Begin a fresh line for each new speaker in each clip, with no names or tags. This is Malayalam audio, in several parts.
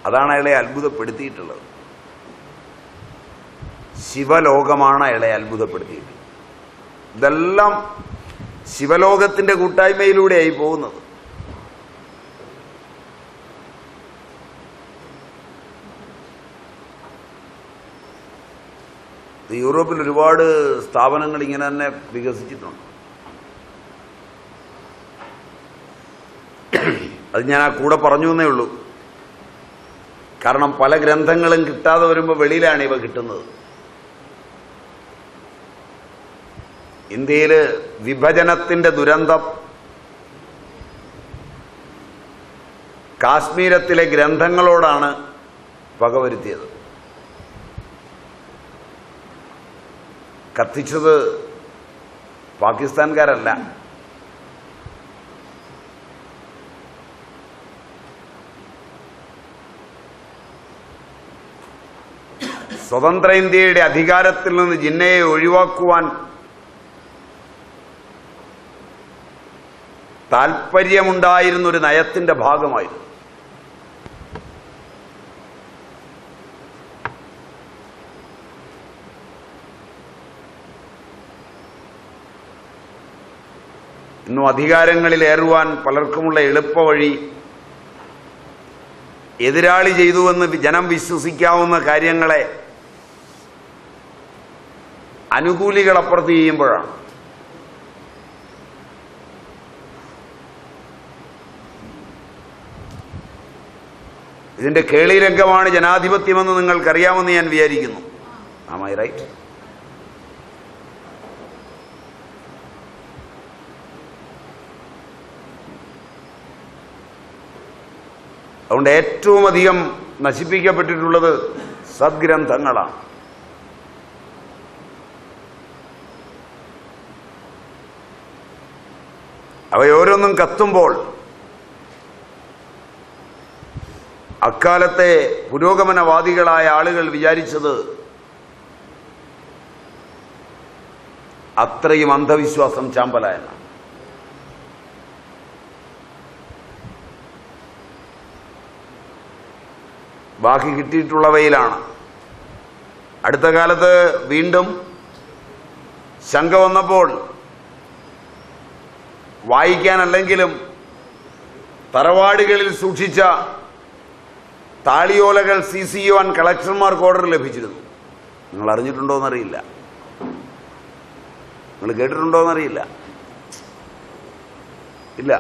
അതാണ് അയാളെ അത്ഭുതപ്പെടുത്തിയിട്ടുള്ളത്. ശിവലോകമാണ് അയാളെ അത്ഭുതപ്പെടുത്തിയിട്ടുള്ളത്. ഇതെല്ലാം ശിവലോകത്തിന്റെ കൂട്ടായ്മയിലൂടെയായി പോകുന്നത്. യൂറോപ്പിൽ ഒരുപാട് സ്ഥാപനങ്ങൾ ഇങ്ങനെ തന്നെ വികസിച്ചിട്ടുണ്ട്. അത് ഞാൻ ആ കൂടെ പറഞ്ഞു എന്നേ ഉള്ളൂ. കാരണം പല ഗ്രന്ഥങ്ങളും കിട്ടാതെ വരുമ്പോൾ വെളിയിലാണ് ഇവ കിട്ടുന്നത്. ഇന്ത്യയിൽ വിഭജനത്തിന്റെ ദുരന്തം കാശ്മീരത്തിലെ ഗ്രന്ഥങ്ങളോടാണ് പകവരുത്തിയത്. കത്തിച്ചത് പാകിസ്ഥാൻകാരല്ല, സ്വതന്ത്ര ഇന്ത്യയുടെ അധികാരത്തിൽ നിന്ന് ജിന്നയെ ഒഴിവാക്കുവാൻ താൽപര്യമുണ്ടായിരുന്ന ഒരു നയത്തിന്റെ ഭാഗമായിരുന്നു. ഇന്നും അധികാരങ്ങളിലേറുവാൻ പലർക്കുമുള്ള എളുപ്പവഴി എതിരാളി ചെയ്തുവെന്ന് ജനം വിശ്വസിക്കാവുന്ന കാര്യങ്ങളെ അനുകൂലികൾ അപ്പുറത്ത് ചെയ്യുമ്പോഴാണ്. ഇതിന്റെ കേളിരംഗമാണ് ജനാധിപത്യമെന്ന് നിങ്ങൾക്കറിയാമെന്ന് ഞാൻ വിചാരിക്കുന്നു. Am I right? അതുകൊണ്ട് ഏറ്റവും അധികം നശിപ്പിക്കപ്പെട്ടിട്ടുള്ളത് സദ്ഗ്രന്ഥങ്ങളാണ്. അവയോരോന്നും കത്തുമ്പോൾ അക്കാലത്തെ പുരോഗമനവാദികളായ ആളുകൾ വിചാരിച്ചത് അത്രയും അന്ധവിശ്വാസം ചാമ്പലായെന്നാണ്. ബാക്കി കിട്ടിയിട്ടുള്ളവയിലാണ്. അടുത്ത കാലത്ത് വീണ്ടും ശങ്ക വന്നപ്പോൾ വായിക്കാനല്ലെങ്കിലും തറവാടുകളിൽ സൂക്ഷിച്ച താളിയോലകൾ സീസ് ചെയ്യുവാൻ കളക്ടർമാർക്ക് ഓർഡർ ലഭിച്ചിരുന്നു. നിങ്ങൾ അറിഞ്ഞിട്ടുണ്ടോയെന്നറിയില്ല, നിങ്ങൾ കേട്ടിട്ടുണ്ടോയെന്നറിയില്ല. ഇല്ല,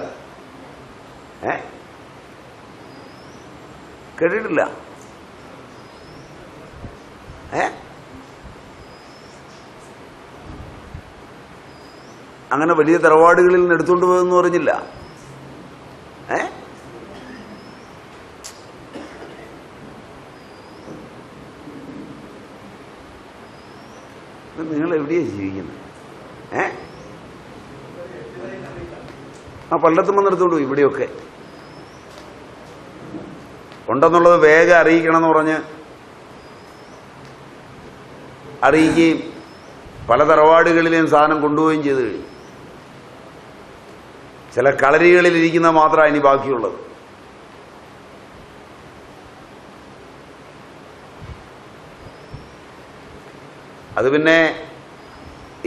കേട്ടിട്ടില്ല. അങ്ങനെ വലിയ തറവാടുകളിൽ നിന്ന് എടുത്തുകൊണ്ട് പോയെന്ന് പറഞ്ഞില്ല. നിങ്ങൾ എവിടെയാണ് ജീവിക്കുന്നത്? ആ പലയിടത്തും വന്ന് എടുത്തുകൊണ്ട് പോയി. ഇവിടെയൊക്കെ ഉണ്ടെന്നുള്ളത് വേഗം അറിയിക്കണം എന്ന് പറഞ്ഞ് അറിയിക്കുകയും പല തറവാടുകളിലെയും സാധനം കൊണ്ടുപോവുകയും ചെയ്തു കഴിഞ്ഞു. ചില കളരികളിൽ ഇരിക്കുന്ന മാത്രമാണ് ഇനി ബാക്കിയുള്ളത്. അത് പിന്നെ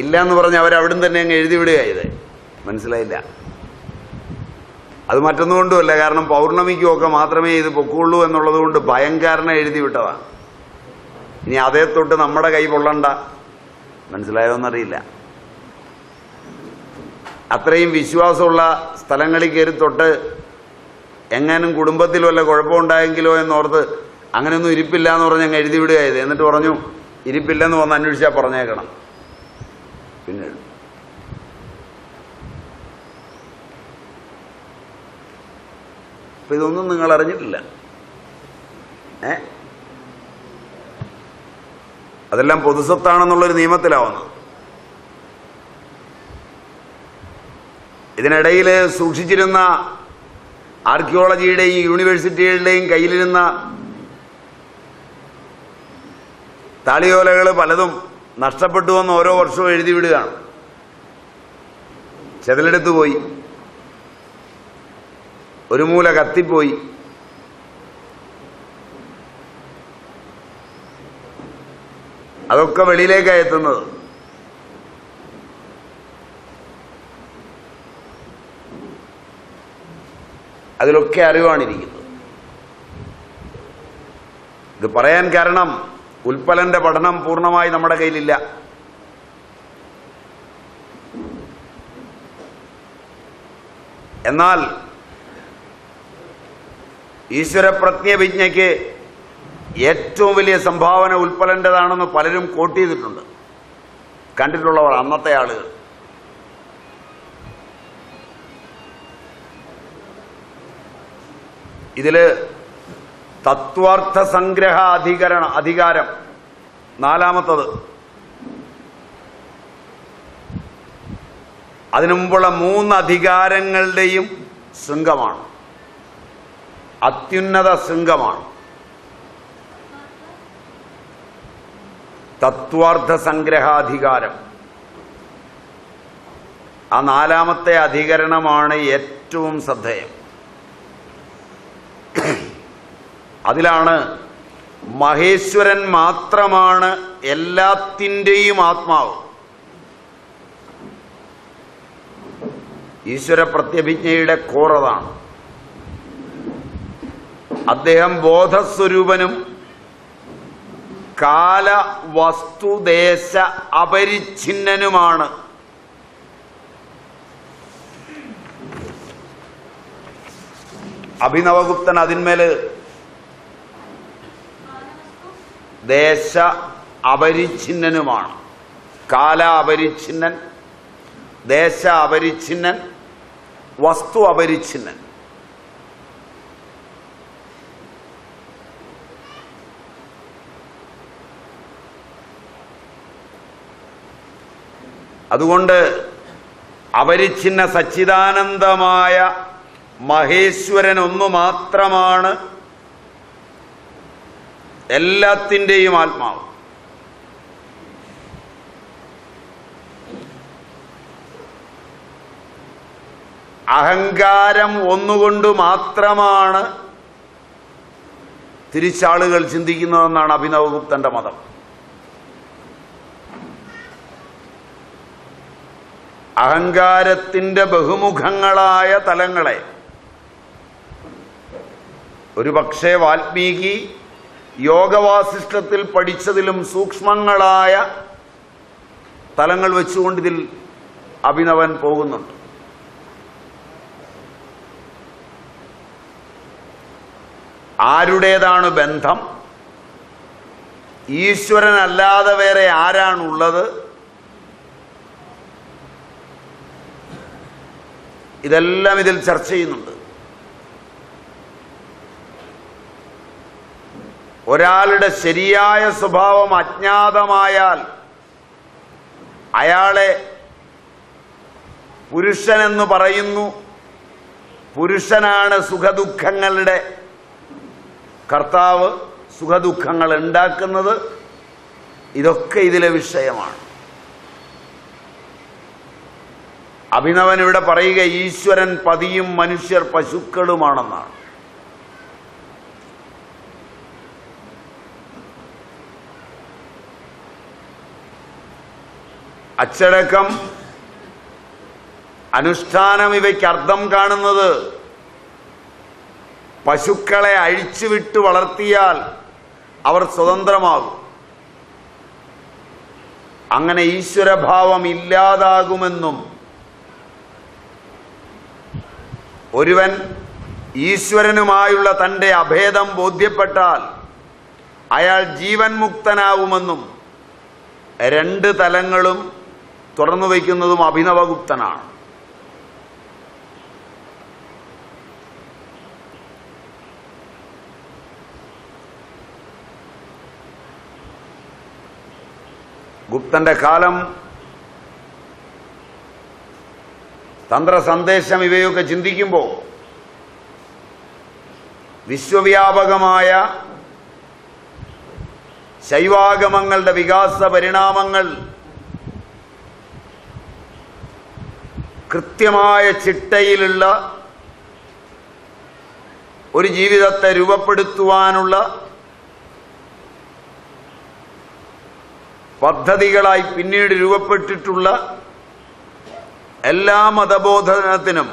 ഇല്ല എന്ന് പറഞ്ഞ് അവരവിടും തന്നെ അങ്ങ് എഴുതി വിടുകയായത്. മനസ്സിലായില്ല. അത് മറ്റൊന്നുകൊണ്ടുമല്ല, കാരണം പൗർണമിക്കുമൊക്കെ മാത്രമേ ഇത് പൊക്കുള്ളൂ എന്നുള്ളത് കൊണ്ട് ഭയങ്കരനെ എഴുതി വിട്ടതാണ്. ഇനി അതേ തൊട്ട് നമ്മുടെ കൈ പൊള്ളണ്ട. മനസ്സിലായോന്നറിയില്ല. അത്രയും വിശ്വാസമുള്ള സ്ഥലങ്ങളിൽ കയറി തൊട്ട് എങ്ങാനും കുടുംബത്തിൽ വല്ല കുഴപ്പമുണ്ടായെങ്കിലോ എന്നോർത്ത് അങ്ങനെയൊന്നും ഇരിപ്പില്ല എന്ന് പറഞ്ഞ് അങ്ങ് എഴുതി വിടുകയായത്. എന്നിട്ട് പറഞ്ഞു ഇരിപ്പില്ലെന്ന് വന്ന് അന്വേഷിച്ചാൽ പറഞ്ഞേക്കണം. പിന്നെ അപ്പൊ ഇതൊന്നും നിങ്ങൾ അറിഞ്ഞിട്ടില്ല. അതെല്ലാം പൊതുസ്വത്താണെന്നുള്ളൊരു നിയമത്തിലാവുന്നത്. ഇതിനിടയിൽ സൂക്ഷിച്ചിരുന്ന ആർക്കിയോളജിയുടെയും യൂണിവേഴ്സിറ്റികളുടെയും കയ്യിലിരുന്ന താളിയോലകൾ പലതും നഷ്ടപ്പെട്ടുവെന്ന് ഓരോ വർഷവും എഴുതി വിടുകയാണ്. ചെതലെടുത്തു പോയി, ഒരു മൂല കത്തിപ്പോയി, അതൊക്കെ വെളിയിലേക്കാണ് എത്തുന്നത്. അതിലൊക്കെ അറിവാണിരിക്കുന്നത്. ഇത് പറയാൻ കാരണം ഉൽപ്പലന്റെ പഠനം പൂർണ്ണമായി നമ്മുടെ കയ്യിലില്ല. എന്നാൽ ഈശ്വരപ്രത്യഭിജ്ഞയ്ക്ക് ഏറ്റവും വലിയ സംഭാവന ഉൽപ്പലൻ്റെതാണെന്ന് പലരും കോട്ട് ചെയ്തിട്ടുണ്ട്, കണ്ടിട്ടുള്ളവർ, അന്നത്തെ ആളുകൾ. ഇതില് തത്വാർത്ഥ സംഗ്രഹ അധികാരം നാലാമത്തത്, അതിനു മുമ്പുള്ള 3 അധികാരങ്ങളുടെയും ശൃംഗമാണ്, അത്യുന്നത ശൃംഗമാണ്. തത്വാർത്ഥ സംഗ്രഹാധികാരം, ആ 4ാമത്തെ അധികരണമാണ് ഏറ്റവും ശ്രദ്ധേയം. അതിലാണ് മഹേശ്വരൻ മാത്രമാണ് എല്ലാത്തിൻ്റെയും ആത്മാവ്. ഈശ്വര പ്രത്യഭിജ്ഞയുടെ കോറതാണ്. അദ്ദേഹം ബോധസ്വരൂപനും കാല വസ്തുദേശ അപരിച്ഛിന്നനുമാണ്. അഭിനവഗുപ്തൻ അതിന്മേല് ദേശ അപരിച്ഛിന്നനുമാണ്. കാല അപരിച്ഛിന്നൻ, ദേശ അപരിച്ഛിന്നൻ, വസ്തു അപരിച്ഛിന്നൻ. അതുകൊണ്ട് അപരിച്ഛിന്ന സച്ചിദാനന്ദമായ മഹേശ്വരൻ ഒന്നു മാത്രമാണ് എല്ലാത്തിൻ്റെയും ആത്മാവ്. അഹങ്കാരം ഒന്നുകൊണ്ട് മാത്രമാണ് തിരിച്ചാളുകൾ ചിന്തിക്കുന്നതെന്നാണ് അഭിനവഗുപ്തന്റെ മതം. അഹങ്കാരത്തിന്റെ ബഹുമുഖങ്ങളായ തലങ്ങളെ ഒരു പക്ഷേ വാൽമീകി യോഗവാസിഷ്ഠത്തിൽ പഠിച്ചതിലും സൂക്ഷ്മങ്ങളായ തലങ്ങൾ വെച്ചുകൊണ്ട് ഇതിൽ അഭിനവൻ പോകുന്നുണ്ട്. ആരുടേതാണ് ബന്ധം? ഈശ്വരനല്ലാതെ വേറെ ആരാണുള്ളത്? ഇതെല്ലാം ഇതിൽ ചർച്ച ചെയ്യുന്നുണ്ട്. ഒരാളുടെ ശരിയായ സ്വഭാവം അജ്ഞാതമായാൽ അയാളെ പുരുഷനെന്ന് പറയുന്നു. പുരുഷനാണ് സുഖദുഃഖങ്ങളുടെ കർത്താവ്, സുഖദുഃഖങ്ങൾ ഉണ്ടാക്കുന്നത്. ഇതൊക്കെ ഇതിലെ വിഷയമാണ്. അഭിനവൻ ഇവിടെ പറയുക ഈശ്വരൻ പതിയും മനുഷ്യർ പശുക്കളുമാണെന്നാണ്. അച്ചടക്കം, അനുഷ്ഠാനം ഇവയ്ക്ക് അർത്ഥം കാണുന്നത് പശുക്കളെ അഴിച്ചുവിട്ട് വളർത്തിയാൽ അവർ സ്വതന്ത്രമാകും. അങ്ങനെ ഈശ്വരഭാവം ഇല്ലാതാകുമെന്നും ഒരുവൻ ഈശ്വരനുമായുള്ള തൻ്റെ അഭേദം ബോധ്യപ്പെട്ടാൽ അയാൾ ജീവൻ മുക്തനാവുമെന്നും 2 തലങ്ങളും തുറന്നു വയ്ക്കുന്നതും അഭിനവഗുപ്തനാണ്. ഗുപ്തന്റെ കാലം, തന്ത്രസന്ദേശം ഇവയൊക്കെ ചിന്തിക്കുമ്പോൾ വിശ്വവ്യാപകമായ ശൈവാഗമങ്ങളുടെ വികാസ പരിണാമങ്ങൾ കൃത്യമായ ചിട്ടയിലുള്ള ഒരു ജീവിതത്തെ രൂപപ്പെടുത്തുവാനുള്ള പദ്ധതികളായി പിന്നീട് രൂപപ്പെട്ടിട്ടുള്ള എല്ലാ മതബോധനത്തിനും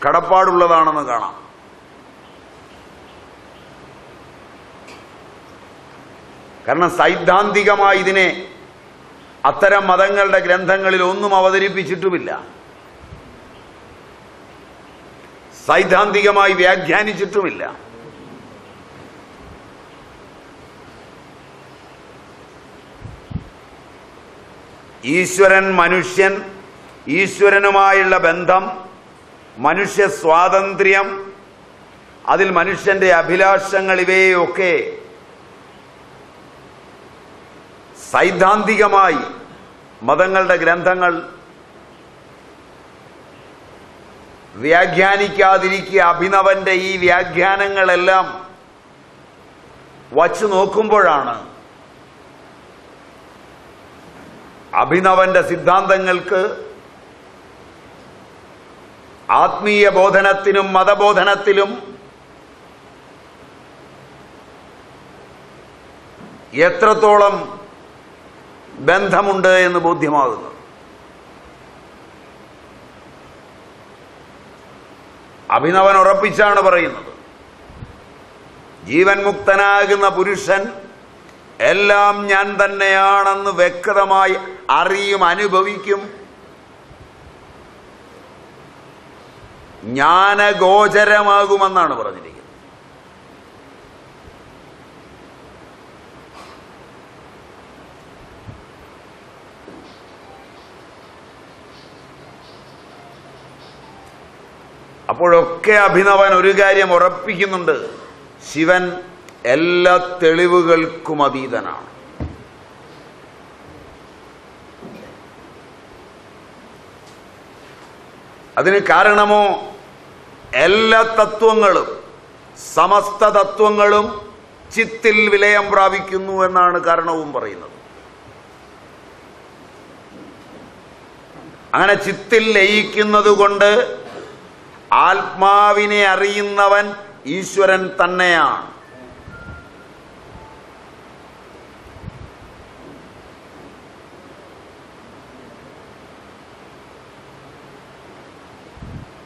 കടപ്പാടുള്ളതാണെന്ന് കാണാം. കാരണം സൈദ്ധാന്തികമായി ഇതിനെ അത്തരം മതങ്ങളുടെ ഗ്രന്ഥങ്ങളിൽ ഒന്നും അവതരിപ്പിച്ചിട്ടുമില്ല, സൈദ്ധാന്തികമായി വ്യാഖ്യാനിച്ചിട്ടുമില്ല. ഈശ്വരൻ, മനുഷ്യൻ, ഈശ്വരനുമായുള്ള ബന്ധം, മനുഷ്യ സ്വാതന്ത്ര്യം, അതിൽ മനുഷ്യന്റെ അഭിലാഷങ്ങൾ, ഇവയൊക്കെ സൈദ്ധാന്തികമായി മതങ്ങളുടെ ഗ്രന്ഥങ്ങൾ വ്യാഖ്യാനിക്കാതിരിക്കുക. അഭിനവന്റെ ഈ വ്യാഖ്യാനങ്ങളെല്ലാം വച്ചു നോക്കുമ്പോഴാണ് അഭിനവന്റെ സിദ്ധാന്തങ്ങൾക്ക് ആത്മീയ ബോധനത്തിനും മതബോധനത്തിലും എത്രത്തോളം ബന്ധമുണ്ട് എന്ന് ബോധ്യമാകുന്നു. അഭിനവൻ ഉറപ്പിച്ചാണ് പറയുന്നത്, ജീവൻ മുക്തനാകുന്ന പുരുഷൻ എല്ലാം ഞാൻ തന്നെയാണെന്ന് വ്യക്തമായി അറിയും, അനുഭവിക്കും. ജ്ഞാനഗോചരമാകുമെന്നാണ് പറഞ്ഞിരിക്കുന്നത്. അപ്പോഴൊക്കെ അഭിനവൻ ഒരു കാര്യം ഉറപ്പിക്കുന്നുണ്ട്, ശിവൻ എല്ലാ തെളിവുകൾക്കും അതീതനാണ്. അതിന് കാരണമോ എല്ലാ തത്വങ്ങളും, സമസ്ത തത്വങ്ങളും ചിത്തിൽ വിലയം പ്രാപിക്കുന്നു എന്നാണ് കാരണവും പറയുന്നത്. അങ്ങനെ ചിത്തിൽ ലയിക്കുന്നത് കൊണ്ട് ആത്മാവിനെ അറിയുന്നവൻ ഈശ്വരൻ തന്നെയാണ്.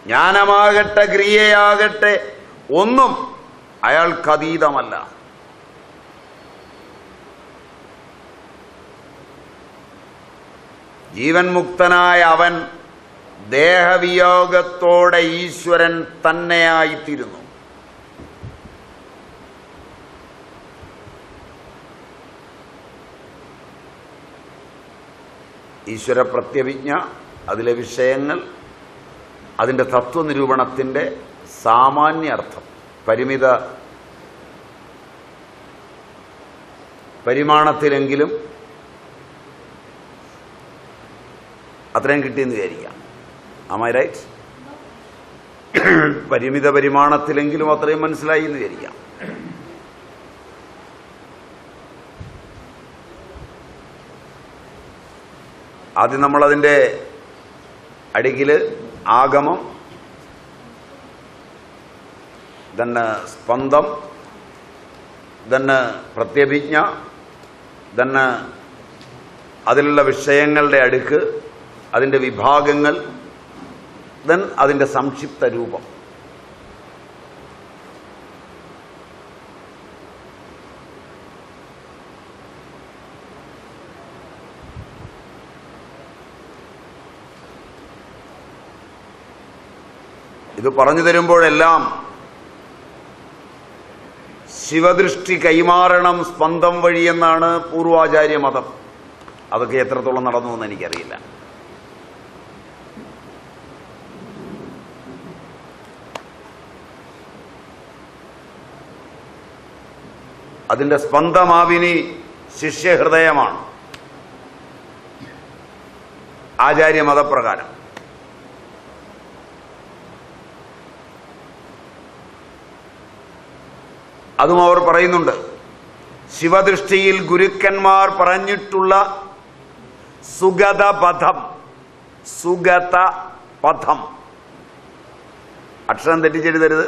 ജ്ഞാനമാകട്ടെ ക്രിയയാകട്ടെ ഒന്നും അയാൾക്കതീതമല്ല. ജീവൻ മുക്തനായ അവൻ ദേഹവിയോഗത്തോടെ ഈശ്വരൻ തന്നെയായിത്തീരുന്നു. ഈശ്വര പ്രത്യഭിജ്ഞ, അതിലെ വിഷയങ്ങൾ, അതിൻ്റെ തത്വനിരൂപണത്തിൻ്റെ സാമാന്യ അർത്ഥം പരിമിത പരിമാണത്തിലെങ്കിലും അത്രയും കിട്ടിയെന്ന് വിചാരിക്കാം. Am I right? പരിമിത പരിമാണത്തിലെങ്കിലും അത്രയും മനസ്സിലായി എന്ന് വിചാരിക്കാം. ആദ്യം നമ്മളതിൻ്റെ അടിക്കിൽ ആഗമം, then സ്പന്ദം, then പ്രത്യഭിജ്ഞ, then അതിലുള്ള വിഷയങ്ങളുടെ അടുക്ക്, അതിൻ്റെ വിഭാഗങ്ങൾ, then അതിൻ്റെ സംക്ഷിപ്ത രൂപം. ഇത് പറഞ്ഞു തരുമ്പോഴെല്ലാം ശിവദൃഷ്ടി കൈമാറണം സ്പന്ദം വഴിയെന്നാണ് പൂർവാചാര്യ മതം. അതൊക്കെ എത്രത്തോളം നടന്നു എന്ന് എനിക്കറിയില്ല. അതിൻ്റെ സ്പന്ദമാവിനി ശിഷ്യഹൃദയമാണ് ആചാര്യമതപ്രകാരം. അതും അവർ പറയുന്നുണ്ട്. ശിവദൃഷ്ടിയിൽ ഗുരുക്കന്മാർ പറഞ്ഞിട്ടുള്ള സുഗതപഥം, സുഗതപഥം, അക്ഷരം തെറ്റിച്ചെഴുതരുത്,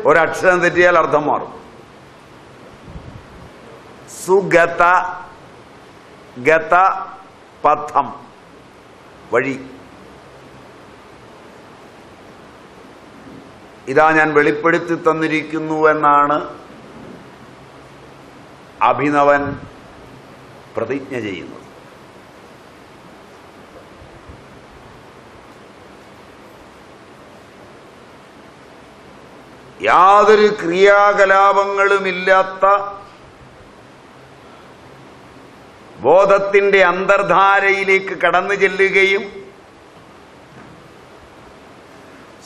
ഒരക്ഷരം തെറ്റിയാൽ അർത്ഥം മാറും. സുഗത ഗത പഥം വഴി. ഇതാ ഞാൻ വെളിപ്പെടുത്തി തന്നിരിക്കുന്നു എന്നാണ് അഭിനവൻ പ്രതിജ്ഞ ചെയ്യുന്നത്. യാതൊരു ക്രിയാകലാപങ്ങളുമില്ലാത്ത ബോധത്തിന്റെ അന്തർധാരയിലേക്ക് കടന്നു ചെല്ലുകയും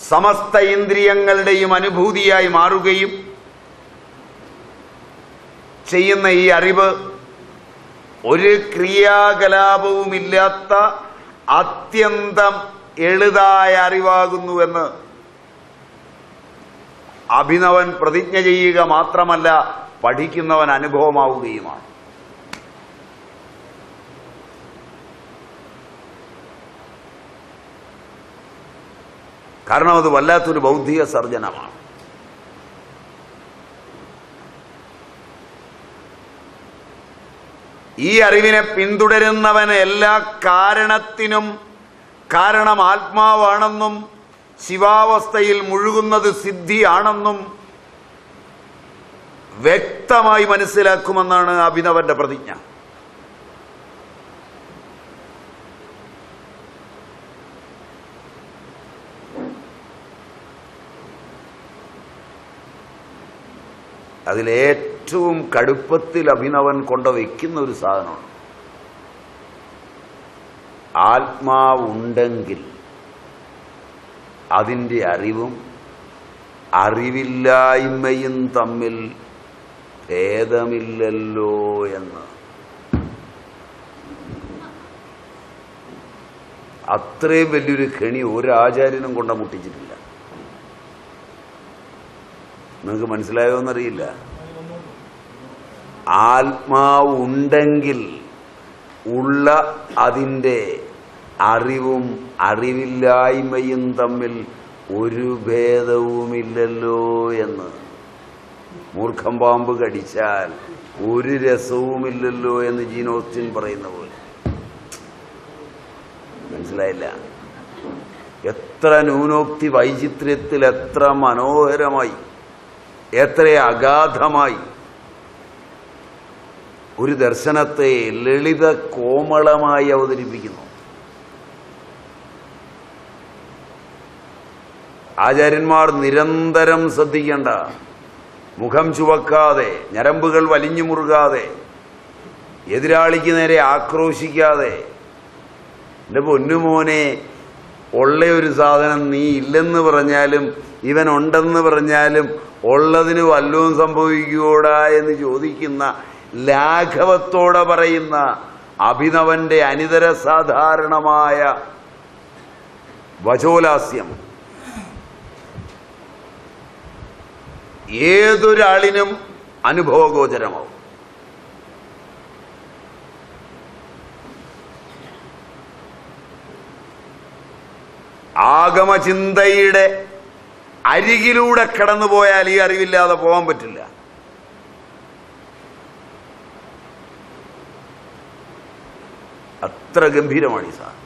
സമസ്ത ഇന്ദ്രിയങ്ങളുടെയും അനുഭൂതിയായി മാറുകയും ചെയ്യുന്ന ഈ അറിവ് ഒരു ക്രിയാകലാപവുമില്ലാത്ത അത്യന്തം എളുതായ അറിവാകുന്നുവെന്ന് അഭിനവൻ പ്രതിജ്ഞ ചെയ്യുക മാത്രമല്ല, പഠിക്കുന്നവൻ അനുഭവമാവുകയുമാണ്. കാരണം അത് വല്ലാത്തൊരു ബൗദ്ധിക സർജനമാണ്. ഈ അറിവിനെ പിന്തുടരുന്നവൻ എല്ലാ കാരണത്തിനും കാരണം ആത്മാവാണെന്നും ശിവാവസ്ഥയിൽ മുഴുകുന്നത് സിദ്ധിയാണെന്നും വ്യക്തമായി മനസ്സിലാക്കുമെന്നാണ് അഭിനവന്റെ പ്രതിജ്ഞ. അതിലേറ്റവും കടുപ്പത്തിൽ അഭിനവൻ കൊണ്ടുവയ്ക്കുന്ന ഒരു സാധനമാണ് ആത്മാവുണ്ടെങ്കിൽ അതിൻ്റെ അറിവും അറിവില്ലായ്മയും തമ്മിൽ ഭേദമില്ലല്ലോ എന്ന്. അത്രയും വലിയൊരു കെണി ഒരാചാര്യനും കൊണ്ട മുട്ടിച്ചിട്ടില്ല. നിങ്ങൾക്ക് മനസ്സിലായോന്നറിയില്ല. ആത്മാവുണ്ടെങ്കിൽ ഉള്ള അതിൻ്റെ അറിവും അറിവില്ലായ്മയും തമ്മിൽ ഒരു ഭേദവുമില്ലല്ലോ എന്ന്. മൂർഖം പാമ്പ് കടിച്ചാൽ ഒരു രസവുമില്ലല്ലോ എന്ന് ജീൻ ഓസ്റ്റിൻ പറയുന്ന പോലെ. മനസ്സിലായില്ല? എത്ര ന്യൂനോക്തി വൈചിത്ര്യത്തിൽ, എത്ര മനോഹരമായി, എത്ര അഗാധമായി ഒരു ദർശനത്തെ ലളിത കോമളമായി അവതരിപ്പിക്കുന്നു. ആചാര്യന്മാർ നിരന്തരം ശ്രദ്ധിക്കേണ്ട, മുഖം ചുവക്കാതെ, ഞരമ്പുകൾ വലിഞ്ഞു മുറുകാതെ, എതിരാളിക്ക് നേരെ ആക്രോശിക്കാതെ, എൻ്റെ പൊന്നുമോനെ ഉള്ള ഒരു സാധനം നീ ഇല്ലെന്ന് പറഞ്ഞാലും ഇവൻ ഉണ്ടെന്ന് പറഞ്ഞാലും ഉള്ളതിന് വല്ലതും സംഭവിക്കുവോടാ എന്ന് ചോദിക്കുന്ന, ലാഘവത്തോടെ പറയുന്ന അഭിനവന്റെ അനിതര സാധാരണമായ വചോലാസ്യം ഏതൊരാളിനും അനുഭവഗോചരമാവും. ആഗമചിന്തയുടെ അരികിലൂടെ കടന്നുപോയാൽ ഈ അറിവില്ലാതെ പോകാൻ പറ്റില്ല. അത്ര ഗംഭീരമാണ് ഈ സാധനം.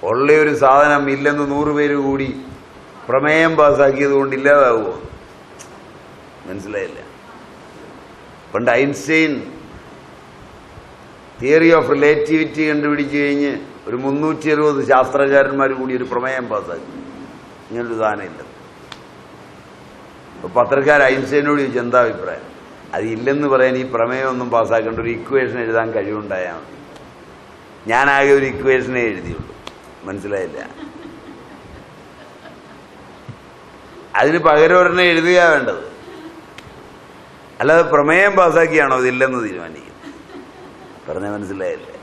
ഉള്ളൊരു സാധനം ഇല്ലെന്ന് 100 പേര് കൂടി പ്രമേയം പാസ്സാക്കിയത് കൊണ്ട് ഇല്ലാതാവുമോ? മനസ്സിലായില്ല. പണ്ട് ഐൻസ്റ്റൈൻ തിയറി ഓഫ് റിലേറ്റിവിറ്റി കണ്ടുപിടിച്ച് കഴിഞ്ഞ് ഒരു 360 ശാസ്ത്രകാരന്മാർ കൂടി ഒരു പ്രമേയം പാസ്സാക്കി. ഇങ്ങനൊരു സാധനമില്ല. അപ്പോൾ പത്രക്കാർ ഐൻസ്റ്റൈനോട് ചോദിച്ചു, എന്താ അഭിപ്രായം? അത് ഇല്ലെന്ന് പറയാൻ ഈ പ്രമേയം ഒന്നും പാസ്സാക്കേണ്ട, ഒരു ഇക്വേഷൻ എഴുതാൻ കഴിവുണ്ടായാൽ മതി. ഞാനാകെ ഒരു ഇക്വേഷനേ എഴുതിയുള്ളൂ. മനസ്സിലായില്ല? അതിന് പകരം ഒരെണ്ണം എഴുതുക വേണ്ടത്, അല്ലാതെ പ്രമേയം പാസ്സാക്കിയാണോ ഇതില്ലെന്ന് തീരുമാനിക്കുന്നത്? പറഞ്ഞ മനസ്സിലായില്ലേ?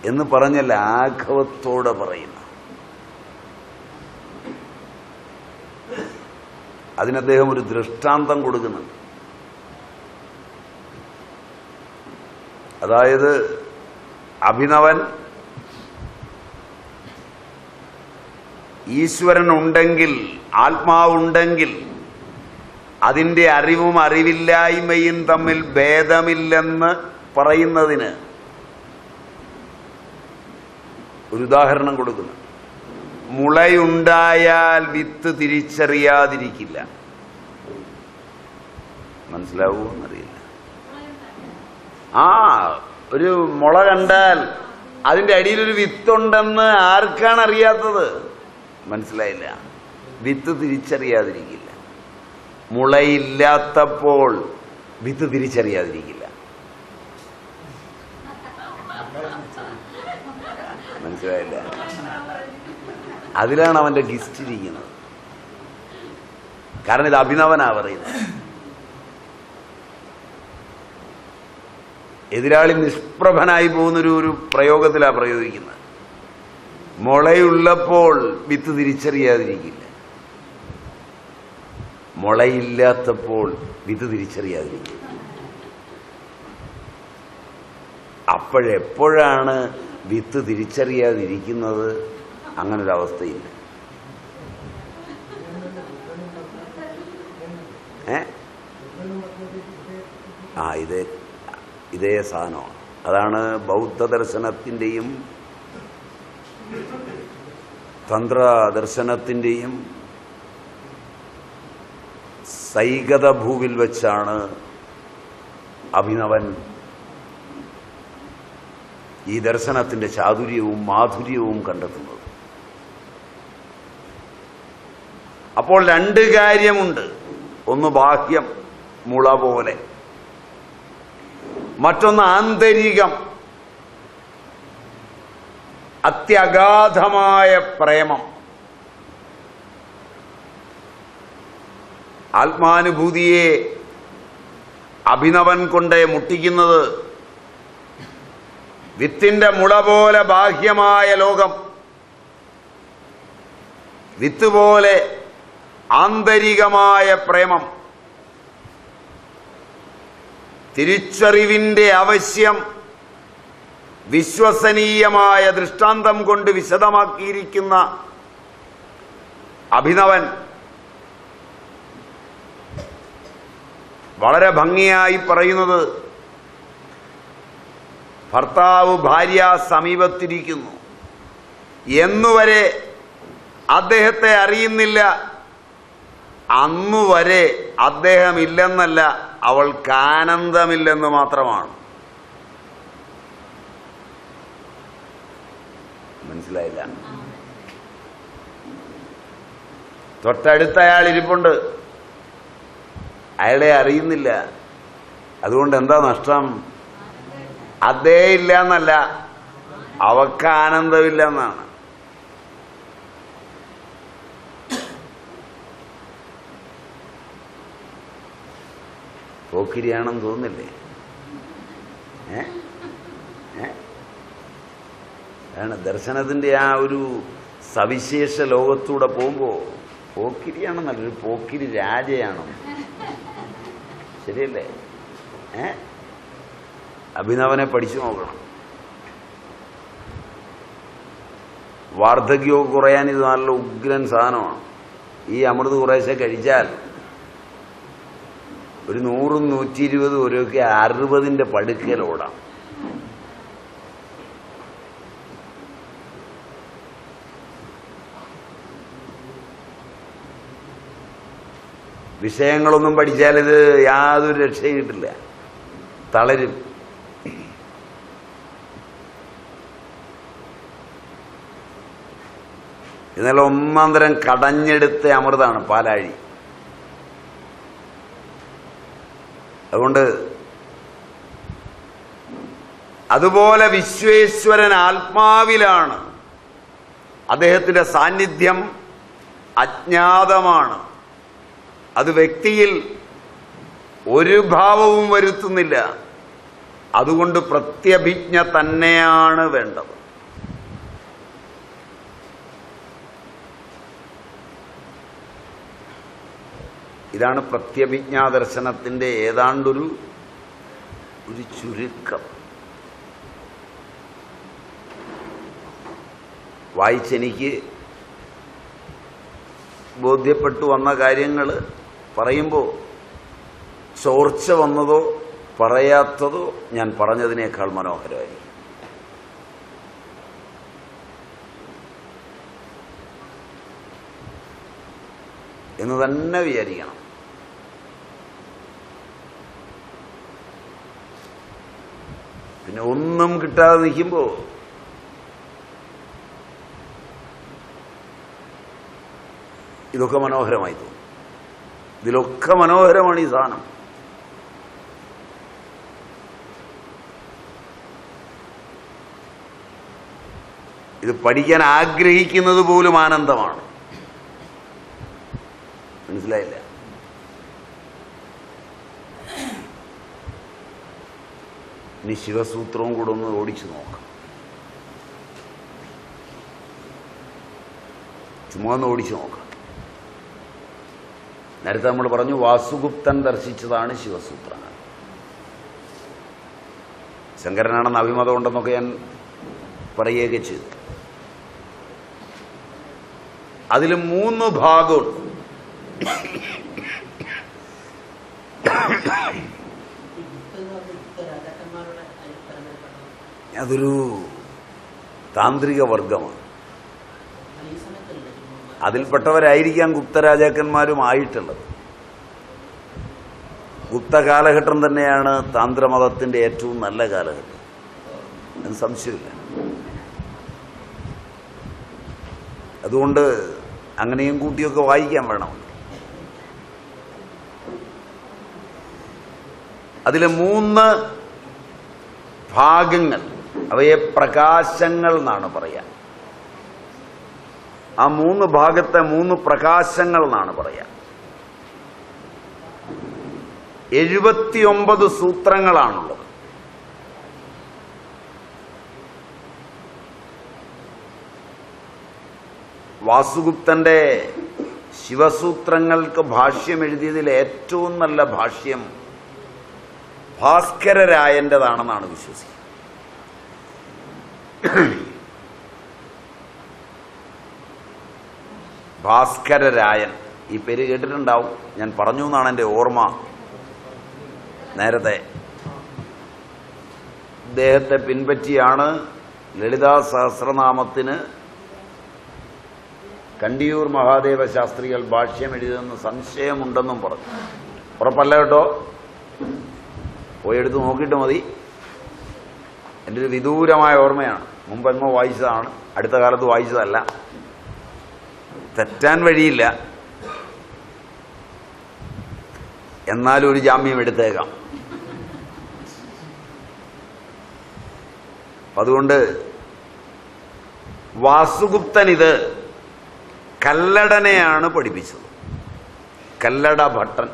എന്ന് പറഞ്ഞ ലാഘവത്തോടെ പറയുന്ന, അതിന് അദ്ദേഹം ഒരു ദൃഷ്ടാന്തം കൊടുക്കുന്നുണ്ട്. അതായത് അഭിനവൻ ഈശ്വരൻ ഉണ്ടെങ്കിൽ, ആത്മാവുണ്ടെങ്കിൽ അതിൻ്റെ അറിവും അറിവില്ലായ്മയും തമ്മിൽ ഭേദമില്ലെന്ന് പറയുന്നതിന് ഒരു ഉദാഹരണം കൊടുക്കുന്നു. മുളയുണ്ടായാൽ വിത്ത് തിരിച്ചറിയാതിരിക്കില്ല. മനസ്സിലാവുമെന്നറിയില്ല. ഒരു മുള കണ്ടാൽ അതിൻ്റെ അടിയിലൊരു വിത്തുണ്ടെന്ന് ആർക്കാണ് അറിയാത്തത്? മനസ്സിലായില്ല. വിത്ത് തിരിച്ചറിയാതിരിക്കില്ല. മുളയില്ലാത്തപ്പോൾ വിത്ത് തിരിച്ചറിയാതിരിക്കില്ല. മനസ്സിലായില്ല. അതിലാണ് അവന്റെ ഗിസ്റ്റ് ഇരിക്കുന്നത്. കാരണം ഇത് അഭിനവനാ പറയുന്നത്. എതിരാളി നിഷ്പ്രഭനായി പോകുന്നൊരു പ്രയോഗത്തിലാണ് പ്രയോഗിക്കുന്നത്. മുളയുള്ളപ്പോൾ വിത്ത് തിരിച്ചറിയാതിരിക്കില്ല, മുളയില്ലാത്തപ്പോൾ വിത്ത് തിരിച്ചറിയാതിരിക്കില്ല. അപ്പോഴെപ്പോഴാണ് വിത്ത് തിരിച്ചറിയാതിരിക്കുന്നത്? അങ്ങനൊരവസ്ഥയില്ല. ഇതേ സാധനമാണ്. അതാണ് ബൗദ്ധ ദർശനത്തിൻ്റെയും തന്ത്ര ദർശനത്തിൻ്റെയും സൈകത ഭൂവിൽ വെച്ചാണ് അഭിനവൻ ഈ ദർശനത്തിൻ്റെ ചാതുര്യവും മാധുര്യവും കണ്ടെത്തുന്നത്. അപ്പോൾ രണ്ട് കാര്യമുണ്ട്. ഒന്ന് ബാഹ്യം, മുള പോലെ. മറ്റൊന്ന് ആന്തരികം, അത്യഗാധമായ പ്രേമം. ആത്മാനുഭൂതിയെ അഭിനവൻ കൊണ്ട് മുട്ടിക്കുന്നത് വിത്തിന്റെ മുള പോലെ ബാഹ്യമായ ലോകം, വിത്ത് പോലെ ആന്തരികമായ പ്രേമം. തിരിച്ചറിവിന്റെ ആവശ്യം വിശ്വസനീയമായ ദൃഷ്ടാന്തം കൊണ്ട് വിശദമാക്കിയിരിക്കുന്ന അഭിനവൻ വളരെ ഭംഗിയായി പറയുന്നത്, ഭർത്താവ് ഭാര്യ സമീപത്തിരിക്കുന്നു, എന്നുവരെ അദ്ദേഹത്തെ അറിയുന്നില്ല, അന്നുവരെ അദ്ദേഹമില്ലെന്നല്ല, അവൾക്ക് ആനന്ദമില്ലെന്ന് മാത്രമാണ്. മനസ്സിലായില്ല? തൊട്ടടുത്ത അയാൾ ഇരിപ്പുണ്ട്, അയാളെ അറിയുന്നില്ല. അതുകൊണ്ട് എന്താ നഷ്ടം? അദ്ദേഹം ഇല്ല എന്നല്ല, അവക്ക് ആനന്ദമില്ല എന്നാണ്. പോക്കിരിയാണെന്ന് തോന്നില്ലേ? ആണ് ദർശനത്തിന്റെ ആ ഒരു സവിശേഷ ലോകത്തൂടെ പോകുമ്പോൾ പോക്കിരിയാണെന്നല്ല, ഒരു പോക്കിരി രാജയാണ്. ശരിയല്ലേ? അഭിനവനെ പഠിച്ചു നോക്കണം. വാർദ്ധക്യവും കുറയാൻ ഇത് നല്ല ഉഗ്രൻ സാധനമാണ്. ഈ അമൃത് കുറേശ്ശെ കഴിച്ചാൽ ഒരു 100, 120 ഓരോക്കെ 60ന്റെ പടുക്കലോടാം. വിഷയങ്ങളൊന്നും പഠിച്ചാൽ ഇത് യാതൊരു രക്ഷയും കിട്ടില്ല, തളരും. ഇന്നലെ ഒന്നാം തരം കടഞ്ഞെടുത്ത അമൃതാണ് പാലാഴി. അതുകൊണ്ട് അതുപോലെ വിശ്വേശ്വരൻ ആത്മാവിലാണ്. അദ്ദേഹത്തിന്റെ സാന്നിധ്യം അജ്ഞാതമാണ്. അത് വ്യക്തിയിൽ ഒരു ഭാവവും വരുത്തുന്നില്ല. അതുകൊണ്ട് പ്രത്യഭിജ്ഞ തന്നെയാണ് വേണ്ടത്. ഇതാണ് പ്രത്യഭിജ്ഞാ ദർശനത്തിന്റെ ഏതാണ്ടൊരു ചുരുക്കം. വായിച്ചെനിക്ക് ബോധ്യപ്പെട്ടു വന്ന കാര്യങ്ങൾ പറയുമ്പോൾ ചോർച്ച വന്നതോ പറയാത്തതോ ഞാൻ പറഞ്ഞതിനേക്കാൾ മനോഹരമായിരിക്കും. എന്ന് തന്നെ വിചാരിക്കണം. പിന്നെ ഒന്നും കിട്ടാതെ നിൽക്കുമ്പോൾ ഇതൊക്കെ മനോഹരമായി തോന്നും. ഇതിലൊക്കെ മനോഹരമാണ് ഈ സാധനം. ഇത് പഠിക്കാൻ ആഗ്രഹിക്കുന്നത് പോലും ആനന്ദമാണ്. മനസ്സിലായില്ല? ഇനി ശിവസൂത്രവും കൂടെ ഒന്ന് ഓടിച്ചു നോക്കാം. ചുമ്മാ ഒന്ന് ഓടിച്ചു നോക്കാം. നേരത്തെ നമ്മൾ പറഞ്ഞു വാസുഗുപ്തൻ ദർശിച്ചതാണ് ശിവസൂത്രങ്ങൾ. ശങ്കരനാണെന്ന് അഭിമതം ഉണ്ടെന്നൊക്കെ ഞാൻ പറയുകയൊക്കെ ചെയ്തു. അതിൽ 3 ഭാഗമുണ്ട്. അതൊരു താന്ത്രിക വർഗമാണ്. അതിൽപ്പെട്ടവരായിരിക്കാം ഗുപ്തരാജാക്കന്മാരുമായിട്ടുള്ളത്. ഗുപ്ത കാലഘട്ടം തന്നെയാണ് താന്ത്രമതത്തിൻ്റെ ഏറ്റവും നല്ല കാലഘട്ടം. അതിന് സംശയമില്ല. അതുകൊണ്ട് അങ്ങനെയും കൂട്ടിയൊക്കെ വായിക്കാൻ വേണം. അതിലെ 3 ഭാഗങ്ങൾ, അവയെ പ്രകാശങ്ങൾ എന്നാണ് പറയുക. ആ 3 ഭാഗത്തെ 3 പ്രകാശങ്ങൾ എന്നാണ് പറയുക. 79 സൂത്രങ്ങളാണുള്ളത്. വാസുഗുപ്തന്റെ ശിവസൂത്രങ്ങൾക്ക് ഭാഷ്യം എഴുതിയതിൽ ഏറ്റവും നല്ല ഭാഷ്യം ഭാസ്കരരായൻ്റെതാണെന്നാണ് വിശ്വസിക്കുന്നത്. ഭാസ്കരരായൻ, ഈ പേര് കേട്ടിട്ടുണ്ടാവും. ഞാൻ പറഞ്ഞു എന്നാണ് എൻ്റെ ഓർമ്മ. നേരത്തെ ഇദ്ദേഹത്തെ പിൻപറ്റിയാണ് ലളിതാ സഹസ്രനാമത്തിന് കണ്ടിയൂർ മഹാദേവ ശാസ്ത്രികൾ ഭാഷ്യം എഴുതിയതെന്ന് സംശയമുണ്ടെന്നും പറഞ്ഞു. ഉറപ്പല്ല കേട്ടോ, പോയി എടുത്ത് നോക്കിയിട്ട് മതി. എൻ്റെ ഒരു വിദൂരമായ ഓർമ്മയാണ്. മുമ്പെങ്ങോ വായിച്ചതാണ്, അടുത്ത കാലത്ത് വായിച്ചതല്ല. തെറ്റാൻ വഴിയില്ല, എന്നാലും ഒരു ജാമ്യം എടുത്തേക്കാം. അതുകൊണ്ട് വാസുഗുപ്തൻ ഇത് കല്ലടനെയാണ് പഠിപ്പിച്ചത്. കല്ലട ഭട്ടൻ.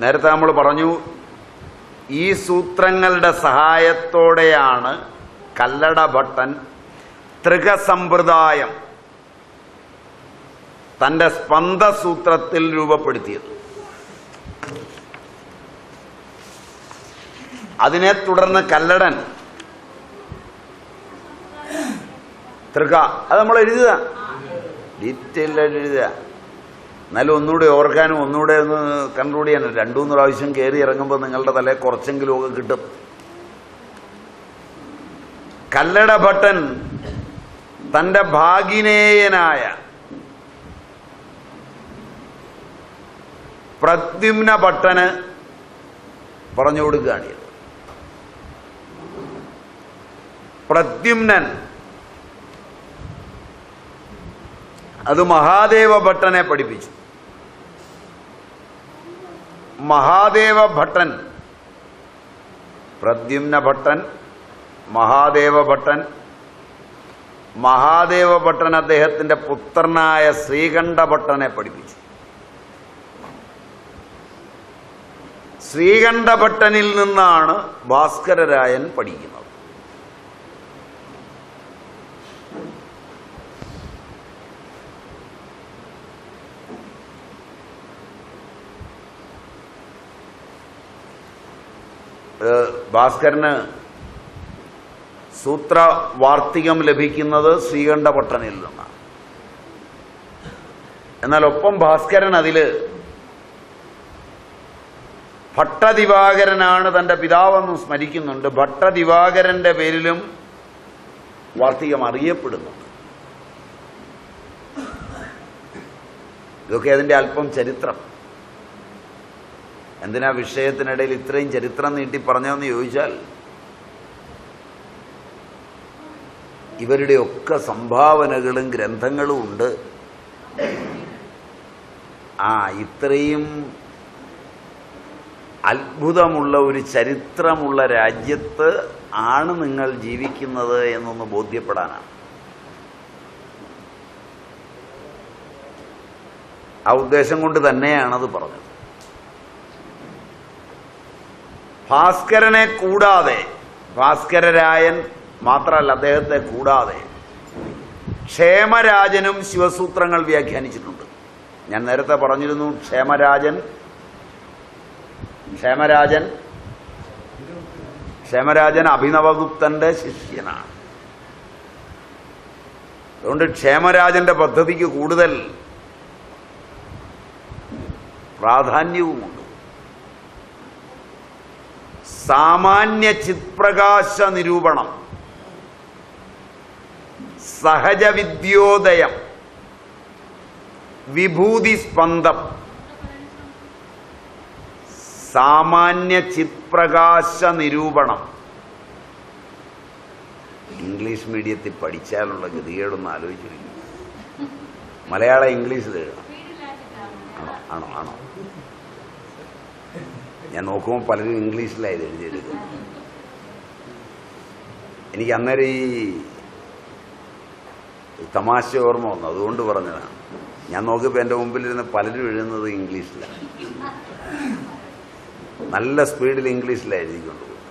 നേരത്തെ നമ്മൾ പറഞ്ഞു, ഈ സൂത്രങ്ങളുടെ സഹായത്തോടെയാണ് കല്ലട ഭട്ടൻ തൃകസമ്പ്രദായം തന്റെ സ്പന്ദസൂത്രത്തിൽ രൂപപ്പെടുത്തിയത്. അതിനെ തുടർന്ന് കല്ലടൻ തൃക, അത് നമ്മൾ എഴുതുക, ഡീറ്റെയിലായിട്ട് എഴുതുക. എന്നാലും ഒന്നുകൂടെ ഓർക്കാനും ഒന്നുകൂടെ ഒന്ന് കൺക്ലൂഡ് ചെയ്യാനും 2-3 പ്രാവശ്യം കയറി ഇറങ്ങുമ്പോൾ നിങ്ങളുടെ തലയിൽ കുറച്ചെങ്കിലും ഒക്കെ കിട്ടും. കല്ലട ഭട്ടൻ തന്റെ ഭാഗിനേയനായ പ്രദ്യുമ്ന ഭട്ടന് പറഞ്ഞു കൊടുക്കുകയാണ്. പ്രദ്യുമ്നൻ അത് മഹാദേവ ഭട്ടനെ പഠിപ്പിച്ചു. മഹാദേവ ഭട്ടൻ, പ്രദ്യുമ്ന ഭട്ടൻ, മഹാദേവ ഭട്ടൻ. മഹാദേവ ഭട്ടൻ അദ്ദേഹത്തിന്റെ പുത്രനായ ശ്രീകണ്ഠ ഭട്ടനെ പഠിപ്പിച്ചു. ശ്രീകണ്ഠ ഭട്ടനിൽ നിന്നാണ് ഭാസ്കരരായൻ പഠിക്കുന്നത്. ഭാസ്കരന് സൂത്രവാർത്തികം ലഭിക്കുന്നത് ശ്രീകണ്ഠഭട്ടനിൽ നിന്നാണ്. എന്നാൽ ഒപ്പം ഭാസ്കരൻ അതിൽ ഭട്ടദിവാകരനാണ് തൻ്റെ പിതാവെന്ന് സ്മരിക്കുന്നുണ്ട്. ഭട്ടദിവാകരന്റെ പേരിലും വാർത്തികം അറിയപ്പെടുന്നുണ്ട്. ഇതൊക്കെ അതിൻ്റെ അല്പം ചരിത്രം. എന്തിനാ വിഷയത്തിനിടയിൽ ഇത്രയും ചരിത്രം നീട്ടി പറഞ്ഞതെന്ന് ചോദിച്ചാൽ, ഇവരുടെയൊക്കെ സംഭാവനകളും ഗ്രന്ഥങ്ങളും ഉണ്ട്. ഇത്രയും അത്ഭുതമുള്ള ഒരു ചരിത്രമുള്ള രാജ്യത്ത് ആണ് നിങ്ങൾ ജീവിക്കുന്നത് എന്നൊന്ന് ബോധ്യപ്പെടാനാണ്. ആ ഉദ്ദേശം കൊണ്ട് തന്നെയാണത് പറഞ്ഞത്. ഭാസ്കരനെ കൂടാതെ, ഭാസ്കരരായൻ മാത്രമല്ല, അദ്ദേഹത്തെ കൂടാതെ ക്ഷേമരാജനും ശിവസൂത്രങ്ങൾ വ്യാഖ്യാനിച്ചിട്ടുണ്ട്. ഞാൻ നേരത്തെ പറഞ്ഞിരുന്നു, ക്ഷേമരാജൻ അഭിനവഗുപ്തന്റെ ശിഷ്യനാണ്. അതുകൊണ്ട് ക്ഷേമരാജന്റെ പദ്ധതിക്ക് കൂടുതൽ പ്രാധാന്യവുമുണ്ട്. സാമാന്യ ചിത്പ്രകാശ നിരൂപണം, സഹജവിദ്യോദയം, വിഭൂതി സ്പന്ദം. സാമാന്യ ചിത്പ്രകാശ നിരൂപണം. ഇംഗ്ലീഷ് മീഡിയത്തിൽ പഠിച്ചാലുള്ള ഗതികേടൊന്ന് ആലോചിച്ചിരിക്കും. മലയാളം ഇംഗ്ലീഷിൽ എഴുതണം. ആണോ? ഞാൻ നോക്കുമ്പോൾ പലരും ഇംഗ്ലീഷിലായത് എഴുതിയെടുക്കും. എനിക്ക് അന്നേരം ഈ തമാശ ഓർമ്മ വന്നു, അതുകൊണ്ട് പറഞ്ഞതാണ്. ഞാൻ നോക്കിയപ്പോൾ എൻ്റെ മുമ്പിലിരുന്ന് പലരും എഴുതുന്നത് ഇംഗ്ലീഷിലാണ്. നല്ല സ്പീഡിൽ ഇംഗ്ലീഷിലാണ് എഴുതിക്കൊണ്ട് പോകും.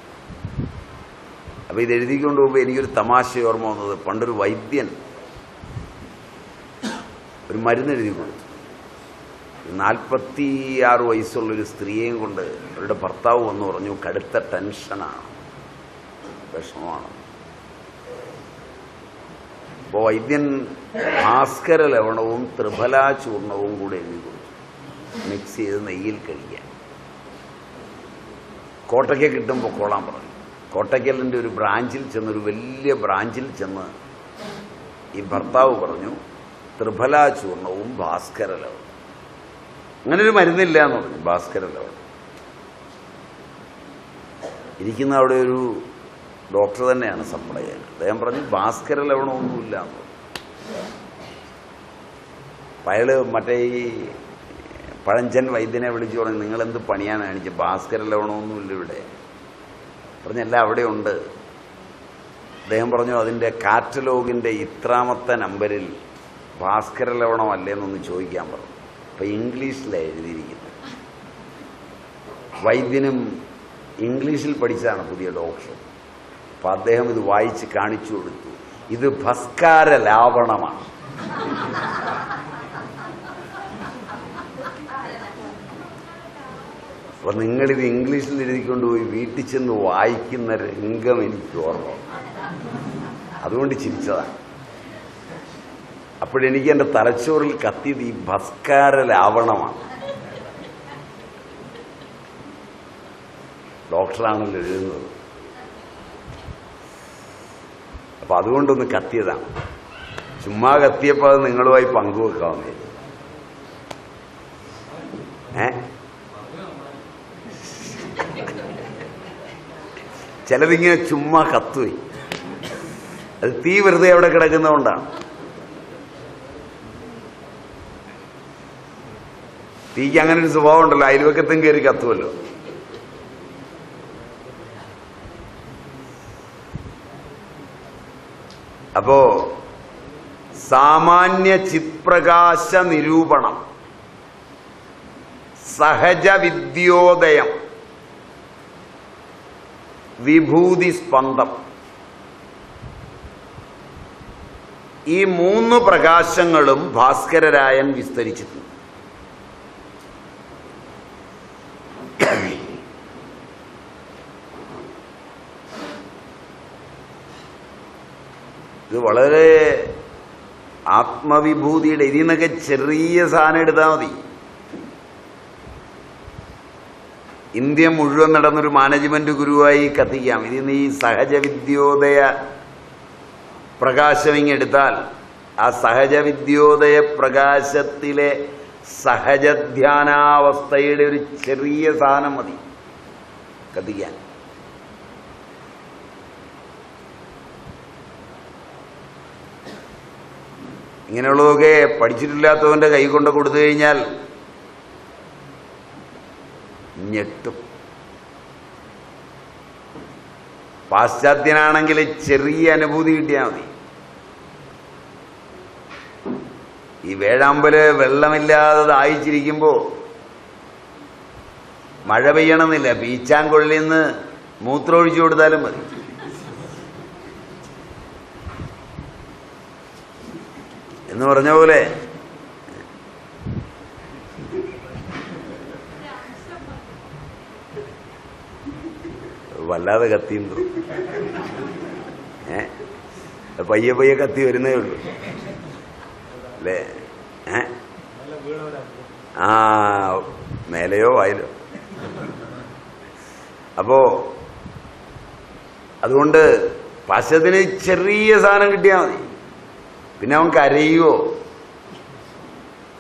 അപ്പോൾ ഇത് എഴുതിക്കൊണ്ട് പോകുമ്പോൾ എനിക്കൊരു തമാശ ഓർമ്മ വന്നത്, പണ്ടൊരു വൈദ്യൻ ഒരു മരുന്ന് എഴുതി കൊടുത്തു. 46 വയസ്സുള്ളൊരു സ്ത്രീയെയും കൊണ്ട് അവരുടെ ഭർത്താവ് വന്ന് പറഞ്ഞു, കടുത്ത ടെൻഷനാണ്, വിഷമമാണ്. അപ്പോൾ വൈദ്യൻ ഭാസ്കര ലവണവും ത്രിഫലാ ചൂർണവും കൂടെ എഴുതി കൊടുത്തു, മിക്സ് ചെയ്ത് നെയ്യിൽ കഴിക്കാൻ. കോട്ടയ്ക്ക് കിട്ടുമ്പോൾ കൊള്ളാൻ പറഞ്ഞു. കോട്ടയ്ക്കലിൻ്റെ ഒരു ബ്രാഞ്ചിൽ ചെന്ന്, ഒരു വലിയ ബ്രാഞ്ചിൽ ചെന്ന് ഈ ഭർത്താവ് പറഞ്ഞു, ത്രിഫലാ ചൂർണവും ഭാസ്കര ലവണം. അങ്ങനൊരു മരുന്നില്ല എന്ന് പറഞ്ഞു, ഭാസ്കര ലവണം. ഇരിക്കുന്ന അവിടെ ഒരു ഡോക്ടർ തന്നെയാണ് സപ്ലൈ ചെയ്യുന്നത്. അദ്ദേഹം പറഞ്ഞു, ഭാസ്കര ലവണമൊന്നുമില്ല എന്ന് പറഞ്ഞു. അയാള് മറ്റേ ഈ പഴഞ്ചൻ വൈദ്യനെ വിളിച്ചു പറഞ്ഞു, നിങ്ങളെന്ത് പണിയാണ് കാണിച്ചത്, ഭാസ്കര ലവണമൊന്നുമില്ല ഇവിടെ. പറഞ്ഞല്ല, അവിടെ ഉണ്ട്. അദ്ദേഹം പറഞ്ഞു, അതിൻ്റെ കാറ്റലോഗിൻ്റെ ഇത്രാമത്തെ നമ്പറിൽ ഭാസ്കര ലവണം അല്ലേന്നൊന്ന് ചോദിക്കാൻ പറഞ്ഞു. അപ്പം ഇംഗ്ലീഷിലാണ് എഴുതിയിരിക്കുന്നത്. വൈദ്യനും ഇംഗ്ലീഷിൽ പഠിച്ചതാണ് പുതിയ ഡോക്ടർ. അപ്പം അദ്ദേഹം ഇത് വായിച്ച് കാണിച്ചു കൊടുത്തു, ഇത് ഭസ്കാര ലാവണമാണ്. അപ്പം നിങ്ങളിത് ഇംഗ്ലീഷിൽ എഴുതിക്കൊണ്ടുപോയി വീട്ടിൽ ചെന്ന് വായിക്കുന്ന രംഗം എനിക്ക് ഓർമ്മ, അതുകൊണ്ട് ചിരിച്ചതാണ്. അപ്പോഴെനിക്ക് എൻ്റെ തലച്ചോറിൽ കത്തിയത് ഈ ഭസ്കാര ലാവണമാണ്. ഡോക്ടറാണല്ലോ എഴുതുന്നത്. അപ്പം അതുകൊണ്ടൊന്ന് കത്തിയതാണ്. ചുമ്മാ കത്തിയപ്പോൾ അത് നിങ്ങളുമായി പങ്കുവെക്കാവുന്നേ. ചിലതിങ്ങനെ ചുമ്മാ കത്തുപോയി. അത് തീ വെറുതെ അവിടെ കിടക്കുന്നതുകൊണ്ടാണ്. തീക്ക് അങ്ങനെ ഒരു സ്വഭാവം ഉണ്ടല്ലോ, അയൽവക്കത്തും കയറി കത്തുമല്ലോ. അപ്പോ സാമാന്യ ചിത്പ്രകാശ നിരൂപണം, സഹജ വിദ്യോദയം, വിഭൂതി സ്പന്ദം, ഈ 3 പ്രകാശങ്ങളും ഭാസ്കരരായൻ വിസ്തരിച്ചിട്ടുണ്ട്. ഇത് വളരെ ആത്മവിഭൂതിയുടെ ഇതിൽ നിന്നൊക്കെ ചെറിയ സാധനം എടുത്താൽ മതി. ഇന്ത്യ മുഴുവൻ നടന്നൊരു മാനേജ്മെന്റ് ഗുരുവായി കത്തിക്കാം. ഇതിൽ നിന്ന് ഈ സഹജവിദ്യോദയ പ്രകാശം ഇങ്ങെടുത്താൽ ആ സഹജവിദ്യോദയ പ്രകാശത്തിലെ സഹജധ്യാനാവസ്ഥയുടെ ഒരു ചെറിയ സാധനം മതി കത്തിക്കാൻ. ഇങ്ങനെയുള്ളതൊക്കെ പഠിച്ചിട്ടില്ലാത്തവന്റെ കൈ കൊണ്ട് കൊടുത്തു കഴിഞ്ഞാൽ ഞെട്ടും. പാശ്ചാത്യനാണെങ്കിൽ ചെറിയ അനുഭൂതി കിട്ടിയാൽ മതി. ഈ വേഴാമ്പല് വെള്ളമില്ലാതെ ദാഹിച്ചിരിക്കുമ്പോ മഴ പെയ്യണമെന്നില്ല, പീച്ചാങ്കൊള്ളിൽ നിന്ന് മൂത്രമൊഴിച്ചു കൊടുത്താലും മതി. എന്ന് പറഞ്ഞ പോലെ വല്ലാതെ കത്തിയും തോന്നും. പയ്യെ പയ്യെ കത്തി വരുന്നേ ഉള്ളൂ അല്ലേ? ആ മേലെയോ വായിലോ. അപ്പോ അതുകൊണ്ട് പാശ്ചാത്യന് ചെറിയ സാധനം കിട്ടിയാൽ മതി, പിന്നെ അവൻ കരയുവോ?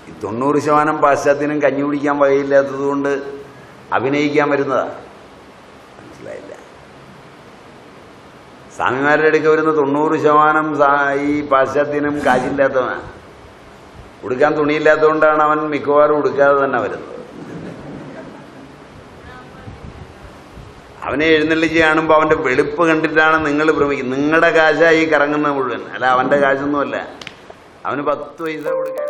ഈ 90% പാശ്ചാത്യനും കഞ്ഞി കുടിക്കാൻ വകയില്ലാത്തത് കൊണ്ട് അഭിനയിക്കാൻ വരുന്നതാ. മനസ്സിലായില്ല? സ്വാമിമാരുടെ അടുക്ക വരുന്ന 90% ഈ പാശ്ചാത്യനും കാശില്ലാത്തവനാണ്. ഉടുക്കാൻ തുണിയില്ലാത്തതുകൊണ്ടാണ് അവൻ മിക്കവാറും ഉടുക്കാതെ തന്നെ വരുന്നത്. അവനെ എഴുന്നള്ളിച്ച് കാണുമ്പോൾ അവന്റെ വെളുപ്പ് കണ്ടിട്ടാണ് നിങ്ങൾ ഭ്രമിക്കുന്നത്. നിങ്ങളുടെ കാശായി കറങ്ങുന്ന മുഴുവൻ, അല്ല അവന്റെ കാശൊന്നുമല്ല. അവന് 10 പൈസ കൊടുക്കാൻ